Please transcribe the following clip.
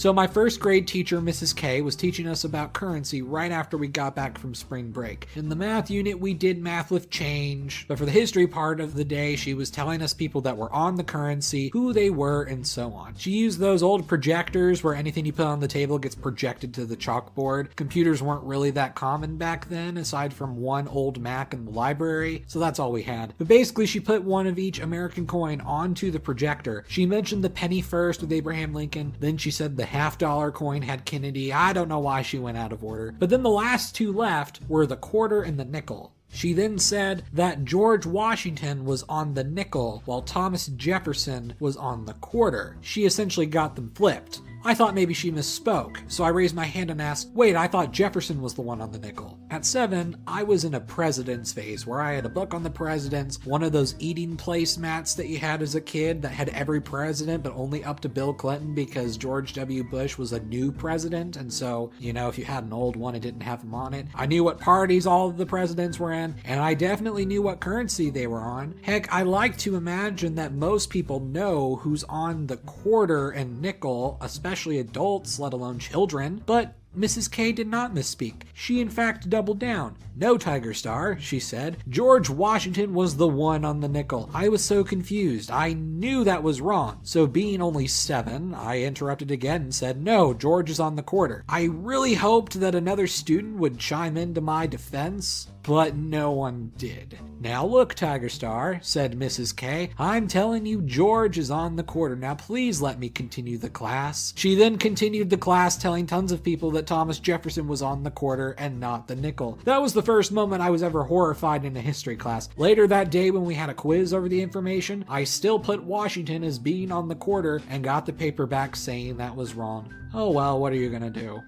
So my first grade teacher, Mrs. K, was teaching us about currency right after we got back from spring break. In the math unit, we did math with change, but for the history part of the day, she was telling us people that were on the currency, who they were, and so on. She used those old projectors where anything you put on the table gets projected to the chalkboard. Computers weren't really that common back then, aside from one old Mac in the library, so that's all we had. But basically, she put one of each American coin onto the projector. She mentioned the penny first with Abraham Lincoln, then she said the half-dollar coin had Kennedy. I don't know why she went out of order. But then the last two left were the quarter and the nickel. She then said that George Washington was on the nickel while Thomas Jefferson was on the quarter. She essentially got them flipped. I thought maybe she misspoke, so I raised my hand and asked, wait, I thought Jefferson was the one on the nickel. At 7, I was in a president's phase where I had a book on the presidents, one of those eating placemats that you had as a kid that had every president but only up to Bill Clinton because George W. Bush was a new president, and so, if you had an old one, it didn't have him on it. I knew what parties all of the presidents were in, and I definitely knew what currency they were on. Heck, I like to imagine that most people know who's on the quarter and nickel, especially adults, let alone children, but Mrs. K did not misspeak. She in fact doubled down. No, Tiger Star, she said. George Washington was the one on the nickel. I was so confused. I knew that was wrong. So being only 7, I interrupted again and said, no, George is on the quarter. I really hoped that another student would chime into my defense, but no one did. Now look, Tiger Star, said Mrs. K, I'm telling you George is on the quarter. Now please let me continue the class. She then continued the class telling tons of people that Thomas Jefferson was on the quarter and not the nickel. That was the first moment I was ever horrified in a history class. Later that day when we had a quiz over the information, I still put Washington as being on the quarter and got the paper back saying that was wrong. Oh well, what are you gonna do?